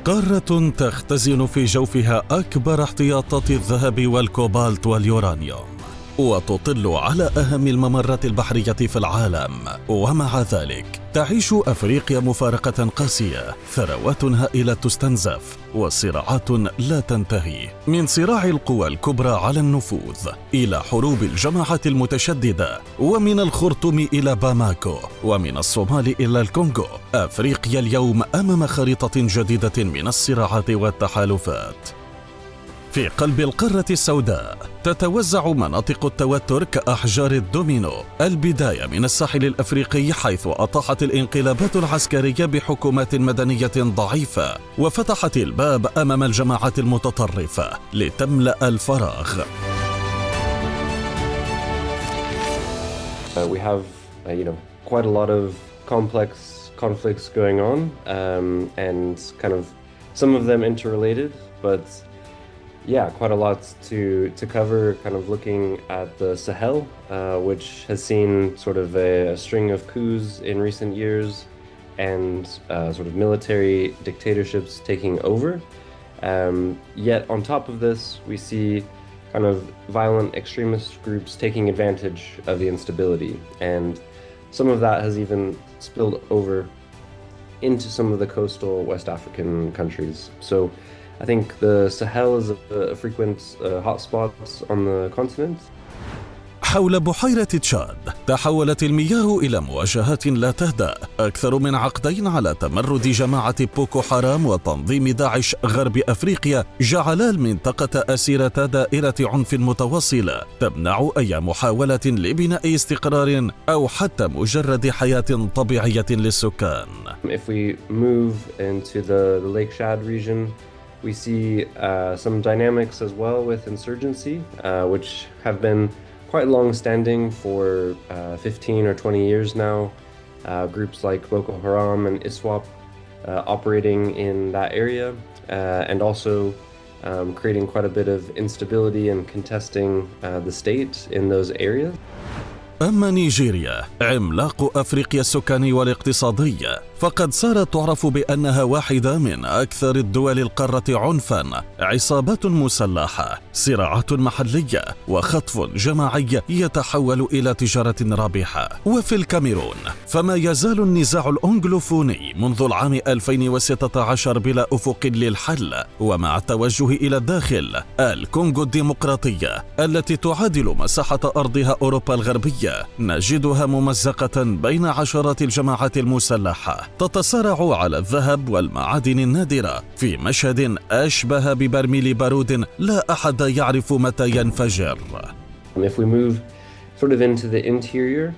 قارة تختزن في جوفها أكبر احتياطات الذهب والكوبالت واليورانيوم، وتطل على أهم الممرات البحرية في العالم، ومع ذلك تعيش أفريقيا مفارقة قاسية، ثروات هائلة تستنزف، وصراعات لا تنتهي، من صراع القوى الكبرى على النفوذ إلى حروب الجماعات المتشددة، ومن الخرطوم إلى باماكو، ومن الصومال إلى الكونغو. أفريقيا اليوم أمام خريطة جديدة من الصراعات والتحالفات. في قلب القارة السوداء تتوزع مناطق التوتر كأحجار الدومينو، البداية من الساحل الأفريقي حيث أطاحت الانقلابات العسكرية بحكومات مدنية ضعيفة وفتحت الباب أمام الجماعات المتطرفة لتملأ الفراغ. We have, quite a lot of complex conflicts going on, and kind of some of them interrelated, but quite a lot to cover, kind of looking at the Sahel, which has seen sort of a string of coups in recent years and sort of military dictatorships taking over. Yet on top of this, we see kind of violent extremist groups taking advantage of the instability. And some of that has even spilled over into some of the coastal West African countries. So I think the Sahel is a frequent hotspot on the continent. حول بحيرة تشاد تحولت المياه إلى مواجهات لا تهدأ. أكثر من عقدين على تمرد جماعة بوكو حرام وتنظيم داعش غرب أفريقيا جعلا المنطقة أسيرة دائرة عنف متواصلة تمنع أي محاولة لبناء استقرار أو حتى مجرد حياة طبيعية للسكان. If we move into the Lake Chad region, we see some dynamics as well with insurgency, which have been quite long-standing for 15 or 20 years now. Groups like Boko Haram and ISWAP operating in that area, and also creating quite a bit of instability and contesting the state in those areas. أما نيجيريا عملاق أفريقيا السكاني والاقتصادي فقد صارت تعرف بأنها واحدة من أكثر الدول القارة عنفاً، عصابات مسلحة، صراعات محلية، وخطف جماعي يتحول إلى تجارة رابحة. وفي الكاميرون فما يزال النزاع الأنجلوفوني منذ العام 2016 بلا أفق للحل، ومع التوجه إلى الداخل الكونغو الديمقراطية التي تعادل مساحة أرضها أوروبا الغربية نجدها ممزقة بين عشرات الجماعات المسلحة تتصارع على الذهب والمعادن النادرة في مشهد أشبه ببرميل بارود لا أحد يعرف متى ينفجر. If we move sort of into the interior,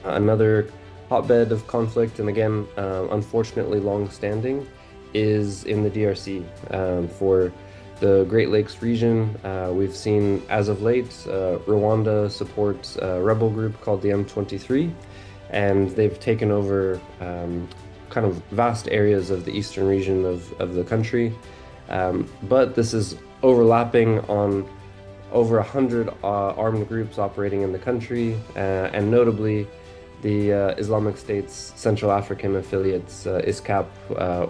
another hotbed of conflict, and again, unfortunately long-standing, is in the DRC. For the Great Lakes region, we've seen as of late Rwanda supports a rebel group called the M23, and they've taken over kind of vast areas of the eastern region of the country. But this is overlapping on over 100 armed groups operating in the country, and notably the Islamic State's Central African affiliates, ISCAP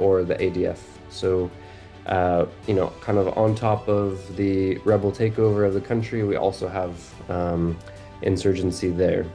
or the ADF. So kind of on top of the rebel takeover of the country, we also have insurgency there.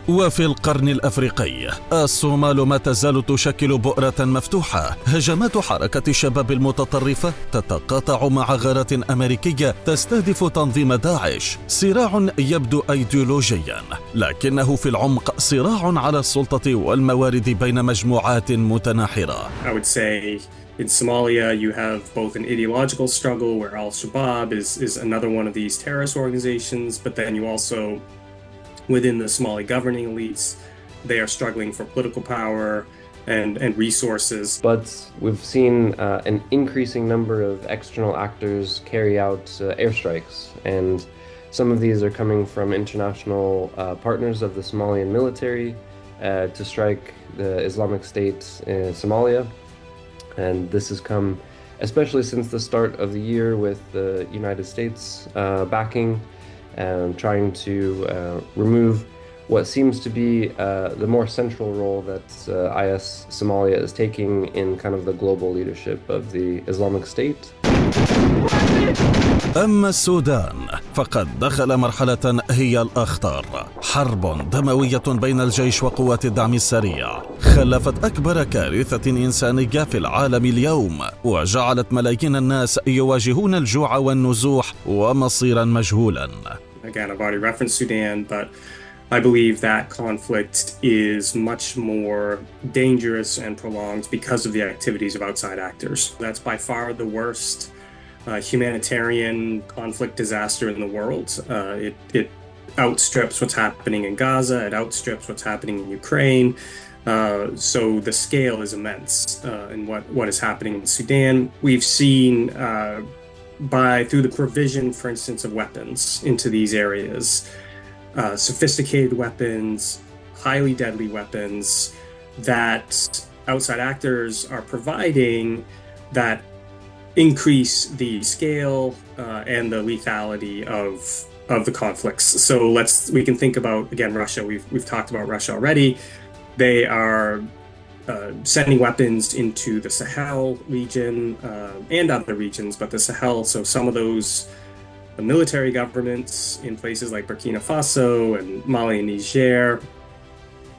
وفي القرن الأفريقي الصومال ما تزال تشكل بؤرة مفتوحة. هجمات حركة الشباب المتطرفة تتقاطع مع غارات أمريكية تستهدف تنظيم داعش. صراع يبدو أيديولوجيا لكنه في العمق صراع على السلطة والموارد بين مجموعات متناحرة. I would say in Somalia you have both an ideological struggle where Al-Shabaab is another one of these terrorist organizations, but then you also within the Somali governing elites, they are struggling for political power and resources. But we've seen an increasing number of external actors carry out airstrikes, and some of these are coming from international partners of the Somalian military to strike the Islamic State in Somalia. And this has come especially since the start of the year with the United States backing and trying to remove what seems to be the more central role that IS Somalia is taking in kind of the global leadership of the Islamic State. أما السودان فقد دخل مرحلة هي الأخطر، حرب دموية بين الجيش وقوات الدعم السريع خلفت أكبر كارثة إنسانية في العالم اليوم، وجعلت ملايين الناس يواجهون الجوع والنزوح ومصيرا مجهولا. Again, I've already referenced Sudan, but I believe that conflict is much more dangerous and prolonged because of the activities of outside actors. That's by far the worst humanitarian conflict disaster in the world. It outstrips what's happening in Gaza, it outstrips what's happening in Ukraine. So the scale is immense in what is happening in Sudan. We've seen through the provision, for instance, of weapons into these areas, sophisticated weapons, highly deadly weapons that outside actors are providing that increase the scale and the lethality of the conflicts. So we can think about, again, Russia. We've talked about Russia already. They are sending weapons into the Sahel region and other regions, but the Sahel, so some of those military governments in places like Burkina Faso and Mali and Niger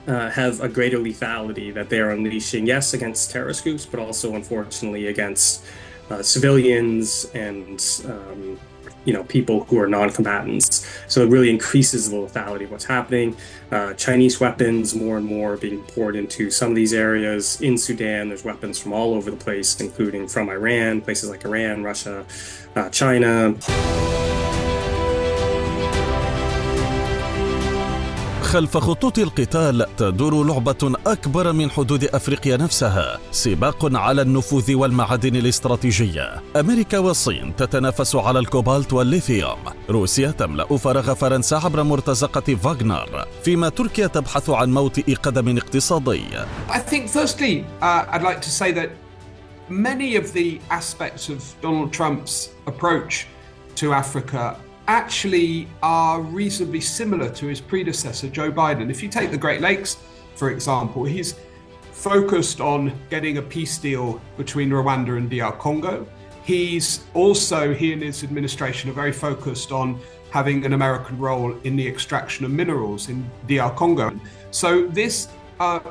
have a greater lethality that they are unleashing, yes, against terrorist groups, but also, unfortunately, against civilians and people who are non-combatants. So it really increases the lethality of what's happening. Chinese weapons more and more being poured into some of these areas. In Sudan, there's weapons from all over the place, including from Iran, places like Iran, Russia, China. خلف خطوط القتال تدور لعبة أكبر من حدود أفريقيا نفسها، سباق على النفوذ والمعادن الاستراتيجية. أمريكا والصين تتنافس على الكوبالت والليثيوم، روسيا تملأ فراغ فرنسا عبر مرتزقة فاغنر، فيما تركيا تبحث عن موطئ قدم اقتصادي. I think firstly, I'd like to say that many of the aspects of Donald Trump's approach to Africa actually are reasonably similar to his predecessor, Joe Biden. If you take the Great Lakes, for example, he's focused on getting a peace deal between Rwanda and DR Congo. He and his administration are very focused on having an American role in the extraction of minerals in DR Congo. So this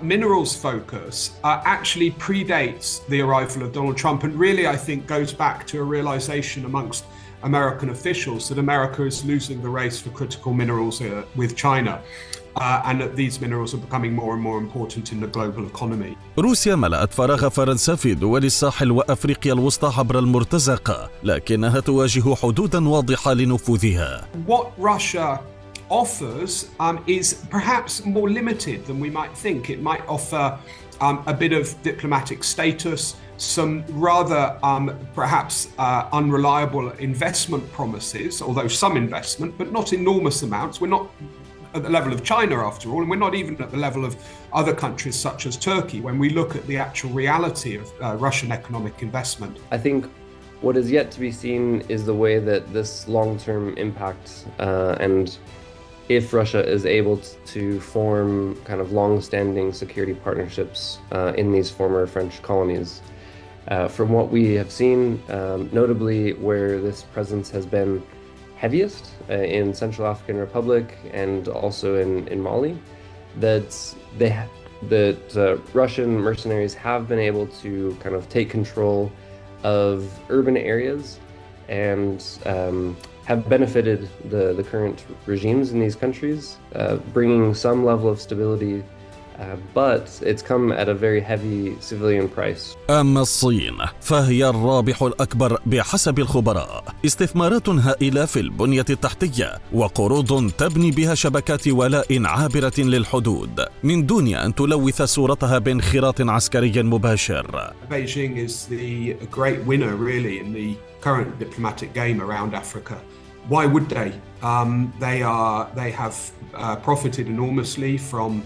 minerals focus actually predates the arrival of Donald Trump, and really I think goes back to a realization amongst American officials that America is losing the race for critical minerals with China, and that these minerals are becoming more and more important in the global economy. روسيا ملأت فراغ فرنسا في دول الساحل وأفريقيا الوسطى عبر المرتزقة، لكنها تواجه حدوداً واضحة لنفوذها. What Russia offers is perhaps more limited than we might think. It might offer a bit of diplomatic status, some rather perhaps unreliable investment promises, although some investment, but not enormous amounts. We're not at the level of China after all, and we're not even at the level of other countries such as Turkey when we look at the actual reality of Russian economic investment. I think what is yet to be seen is the way that this long-term impact and if Russia is able to form kind of long-standing security partnerships in these former French colonies. From what we have seen, notably where this presence has been heaviest in Central African Republic and also in Mali, that Russian mercenaries have been able to kind of take control of urban areas and have benefited the current regimes in these countries, bringing some level of stability. But it's come at a very heavy civilian price. أما الصين فهي الرابح الأكبر بحسب الخبراء، استثمارات هائلة في البنية التحتية وقروض تبني بها شبكات ولاء عابرة للحدود من دون أن تلوث صورتها بانخراط عسكري مباشر. Beijing is the great winner really in the current diplomatic game around Africa. Why would they? They have profited enormously from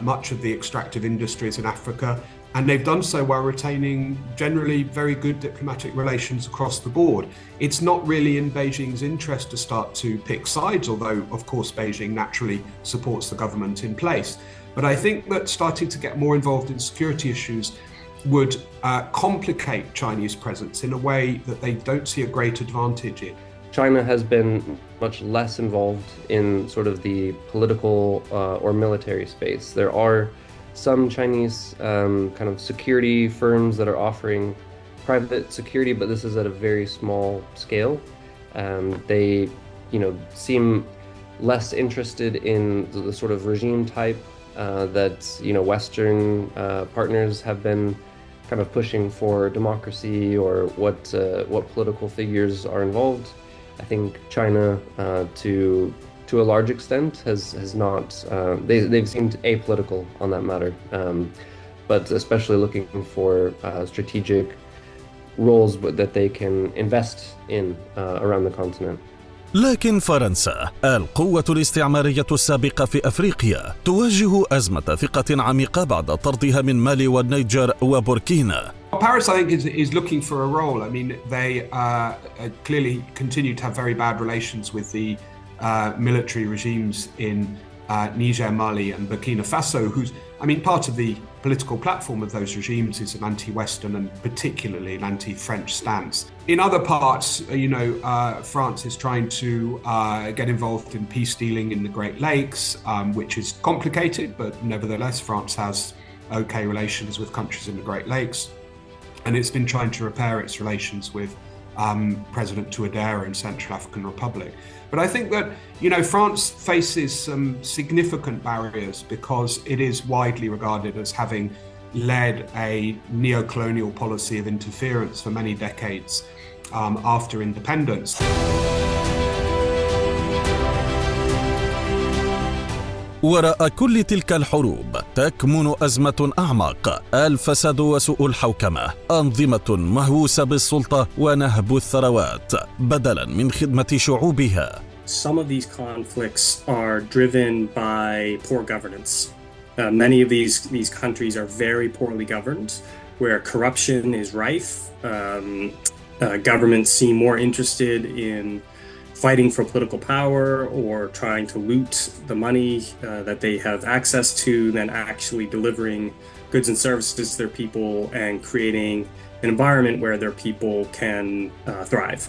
much of the extractive industries in Africa. And they've done so while retaining generally very good diplomatic relations across the board. It's not really in Beijing's interest to start to pick sides, although, of course, Beijing naturally supports the government in place. But I think that starting to get more involved in security issues would complicate Chinese presence in a way that they don't see a great advantage in. China has been much less involved in sort of the political or military space. There are some Chinese kind of security firms that are offering private security, but this is at a very small scale. They, seem less interested in the sort of regime type that, Western partners have been kind of pushing for democracy or what political figures are involved. I think China, to a large extent, has not. They've seemed apolitical on that matter, but especially looking for strategic roles that they can invest in around the continent. لكن فرنسا القوة الاستعمارية السابقة في أفريقيا تواجه أزمة ثقة عميقة بعد طردها من مالي والنيجر وبوركينا. Paris, I think, is looking for a role. I mean, they clearly continue to have very bad relations with the military regimes in Niger, Mali and Burkina Faso, part of the political platform of those regimes is an anti-Western and particularly an anti-French stance. In other parts, France is trying to get involved in peace dealing in the Great Lakes, which is complicated, but nevertheless, France has okay relations with countries in the Great Lakes. And it's been trying to repair its relations with President Touadéra in Central African Republic. But I think that, France faces some significant barriers because it is widely regarded as having led a neo-colonial policy of interference for many decades after independence. وراء كل تلك الحروب تكمن أزمة أعمق، الفساد وسوء الحوكمة، أنظمة مهووسة بالسلطة ونهب الثروات بدلاً من خدمة شعوبها. Some of these conflicts are driven by poor governance. Many of these countries are very poorly governed, where corruption is rife. Governments seem more interested in fighting for political power or trying to loot the money that they have access to than actually delivering goods and services to their people and creating an environment where their people can thrive.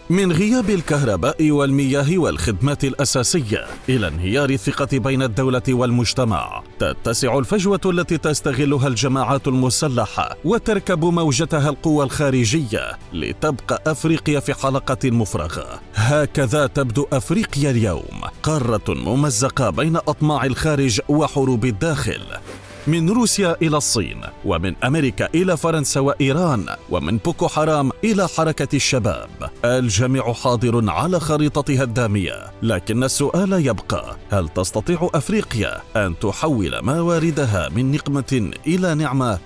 من غياب الكهرباء والمياه والخدمات الأساسية إلى انهيار الثقة بين الدولة والمجتمع، تتسع الفجوة التي تستغلها الجماعات المسلحة وتركب موجتها القوى الخارجية لتبقى أفريقيا في حلقة مفرغة. هكذا تبدو أفريقيا اليوم، قارة ممزقة بين أطماع الخارج وحروب الداخل. من روسيا إلى الصين، ومن أمريكا إلى فرنسا وإيران، ومن بوكو حرام إلى حركة الشباب، الجميع حاضر على خريطتها الدامية. لكن السؤال يبقى: هل تستطيع أفريقيا أن تحول مواردها من نقمة إلى نعمة؟